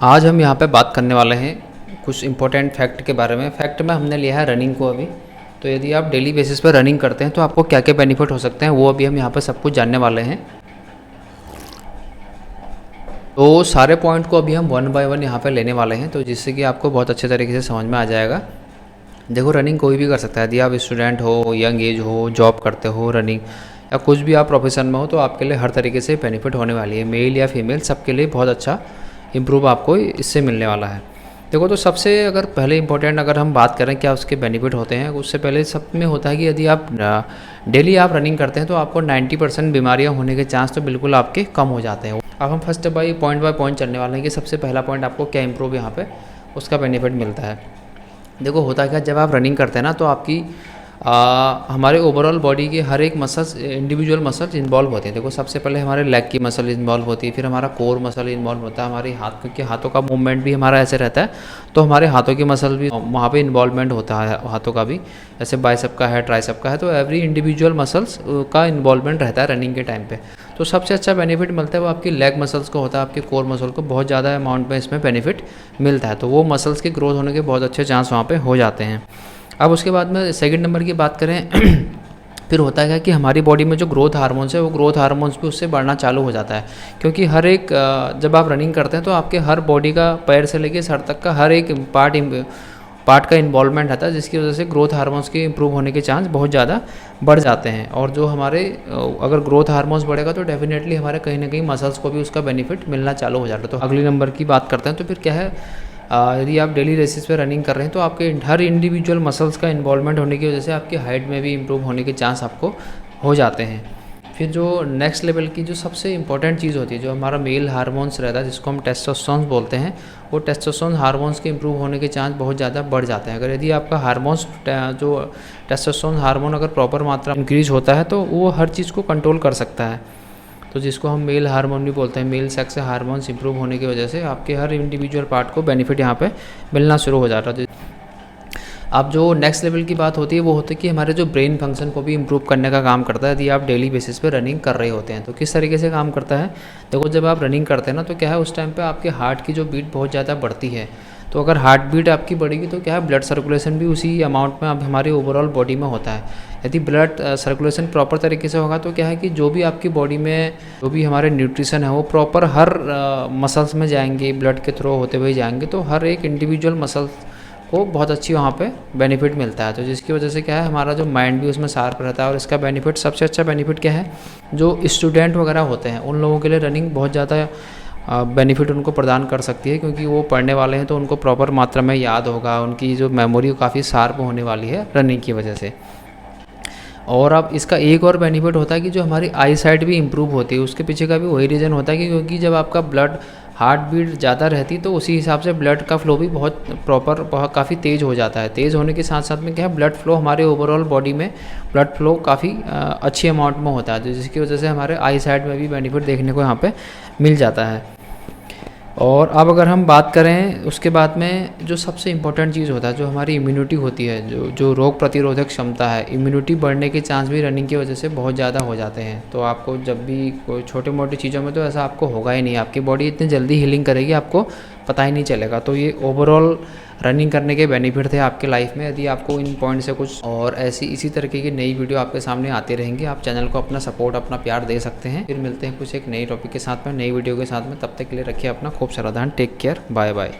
आज हम यहाँ पे बात करने वाले हैं कुछ इम्पोर्टेंट फैक्ट के बारे में। फैक्ट में हमने लिया है रनिंग को अभी। तो यदि आप डेली बेसिस पर रनिंग करते हैं तो आपको क्या क्या बेनिफिट हो सकते हैं वो अभी हम यहाँ पर सब कुछ जानने वाले हैं। तो सारे पॉइंट को अभी हम वन बाय वन यहाँ पर लेने वाले हैं, तो जिससे कि आपको बहुत अच्छे तरीके से समझ में आ जाएगा। देखो, रनिंग कोई भी कर सकता है। यदि आप स्टूडेंट हो, यंग एज हो, जॉब करते हो, रनिंग या कुछ भी आप प्रोफेशन में हो, तो आपके लिए हर तरीके से बेनिफिट होने वाली है। मेल या फीमेल सबके लिए बहुत अच्छा इम्प्रूव आपको इससे मिलने वाला है। देखो, तो सबसे अगर पहले इम्पोर्टेंट अगर हम बात करें क्या उसके बेनिफिट होते हैं, उससे पहले सब में होता है कि यदि आप डेली आप रनिंग करते हैं तो आपको 90% बीमारियां होने के चांस तो बिल्कुल आपके कम हो जाते हैं। अब हम फर्स्ट बाय पॉइंट चलने वाले हैं कि सबसे पहला पॉइंट आपको क्या इम्प्रूव यहाँ पे उसका बेनिफिट मिलता है। देखो, होता क्या, जब आप रनिंग करते हैं ना तो आपकी हमारे ओवरऑल बॉडी के हर एक मसल्स, इंडिविजुअल मसल्स इन्वॉल्व होते हैं। देखो, सबसे पहले हमारे लेग की मसल इन्वॉल्व होती है, फिर हमारा कोर मसल इन्वॉल्व होता है, हमारे हाथ, क्योंकि हाथों का मूवमेंट भी हमारा ऐसे रहता है तो हमारे हाथों की मसल भी वहाँ पे इन्वॉल्वमेंट होता है, हाथों का भी। जैसे बाइसेप का है, ट्राइसेप का है, तो एवरी इंडिविजुअल मसल्स का इन्वॉल्वमेंट रहता है रनिंग के टाइम पे। तो सबसे अच्छा बेनिफिट मिलता है वो आपकी लेग मसल्स को होता है, आपके कोर मसल को बहुत ज़्यादा अमाउंट में इसमें बेनिफिट मिलता है। तो वो मसल्स के ग्रोथ होने के बहुत अच्छे चांस वहाँ पे हो जाते हैं। अब उसके बाद में सेकंड नंबर की बात करें फिर होता है कि हमारी बॉडी में जो ग्रोथ हार्मोन्स है वो ग्रोथ हार्मोन्स भी उससे बढ़ना चालू हो जाता है। क्योंकि हर एक जब आप रनिंग करते हैं तो आपके हर बॉडी का, पैर से लेकर सर तक का हर एक पार्ट का इन्वॉल्वमेंट रहता है, जिसकी वजह से ग्रोथ हार्मोन्स के इंप्रूव होने के चांस बहुत ज़्यादा बढ़ जाते हैं। और जो हमारे अगर ग्रोथ हार्मोन्स बढ़ेगा तो डेफिनेटली हमारे कहीं ना कहीं मसल्स को भी उसका बेनिफिट मिलना चालू हो जाता है। तो अगले नंबर की बात करते हैं तो फिर क्या है, यदि आप डेली बेसिस पे रनिंग कर रहे हैं तो आपके हर इंडिविजुअल मसल्स का इन्वॉल्वमेंट होने की वजह से आपकी हाइट में भी इम्प्रूव होने के चांस आपको हो जाते हैं। फिर जो नेक्स्ट लेवल की जो सबसे इंपॉर्टेंट चीज़ होती है, जो हमारा मेल हार्मोन्स रहता है जिसको हम टेस्टोस्टेरोन बोलते हैं, वो टेस्टोस्टेरोन हार्मोन्स के इंप्रूव होने के चांस बहुत ज़्यादा बढ़ जाते हैं। अगर यदि आपका हार्मोन्स जो टेस्टोस्टेरोन हार्मोन अगर प्रॉपर मात्रा में इंक्रीज होता है तो वो हर चीज़ को कंट्रोल कर सकता है। तो जिसको हम मेल हार्मोन भी बोलते हैं, मेल सेक्स हार्मोन्स इंप्रूव होने की वजह से आपके हर इंडिविजुअल पार्ट को बेनिफिट यहाँ पे मिलना शुरू हो जाता है। अब जो नेक्स्ट लेवल की बात होती है वो होती है कि हमारे जो ब्रेन फंक्शन को भी इम्प्रूव करने का काम करता है यदि आप डेली बेसिस पे रनिंग कर रहे होते हैं। तो किस तरीके से काम करता है, देखो, जब आप रनिंग करते हैं ना तो क्या है, उस टाइम पे आपके हार्ट की जो बीट बहुत ज़्यादा बढ़ती है। तो अगर हार्ट बीट आपकी बढ़ेगी तो क्या है, ब्लड सर्कुलेशन भी उसी अमाउंट में अब हमारी ओवरऑल बॉडी में होता है। यदि ब्लड सर्कुलेशन प्रॉपर तरीके से होगा तो क्या है कि जो भी आपकी बॉडी में जो भी हमारे न्यूट्रिशन है वो प्रॉपर हर मसल्स में जाएंगे, ब्लड के थ्रू होते हुए जाएंगे, तो हर एक इंडिविजुअल मसल्स को बहुत अच्छी वहाँ पे बेनिफिट मिलता है। तो जिसकी वजह से क्या है, हमारा जो माइंड भी उसमें शार्प रहता है। और इसका बेनिफिट, सबसे अच्छा बेनिफिट क्या है, जो स्टूडेंट वगैरह होते हैं उन लोगों के लिए रनिंग बहुत ज़्यादा बेनिफिट उनको प्रदान कर सकती है, क्योंकि वो पढ़ने वाले हैं तो उनको प्रॉपर मात्रा में याद होगा, उनकी जो मेमोरी काफ़ी शार्प होने वाली है रनिंग की वजह से। और अब इसका एक और बेनिफिट होता है कि जो हमारी आई साइट भी इम्प्रूव होती है। उसके पीछे का भी वही रीज़न होता है कि क्योंकि जब आपका ब्लड हार्ट बीट ज़्यादा रहती है तो उसी हिसाब से ब्लड का फ्लो भी बहुत प्रॉपर, बहुत काफ़ी तेज़ हो जाता है। तेज़ होने के साथ साथ में क्या है, ब्लड फ्लो हमारे ओवरऑल बॉडी में ब्लड फ्लो काफ़ी अच्छी अमाउंट में होता है, जिसकी वजह से हमारे आई साइट में भी बेनिफिट देखने को यहाँ पे मिल जाता है। और अब अगर हम बात करें उसके बाद में जो सबसे इम्पोर्टेंट चीज़ होता है, जो हमारी इम्यूनिटी होती है, जो रोग प्रतिरोधक क्षमता है, इम्यूनिटी बढ़ने के चांस भी रनिंग की वजह से बहुत ज़्यादा हो जाते हैं। तो आपको जब भी कोई छोटी मोटी चीज़ों में तो ऐसा आपको होगा ही नहीं, आपकी बॉडी इतनी जल्दी हीलिंग करेगी आपको पता ही नहीं चलेगा। तो ये ओवरऑल रनिंग करने के बेनिफिट थे आपके लाइफ में। यदि आपको इन पॉइंट से कुछ और ऐसी इसी तरीके की नई वीडियो आपके सामने आती रहेंगी, आप चैनल को अपना सपोर्ट, अपना प्यार दे सकते हैं। फिर मिलते हैं कुछ एक नई टॉपिक के साथ में, नई वीडियो के साथ में। तब तक के लिए रखिए अपना खूब सारा ध्यान। Take care, bye bye.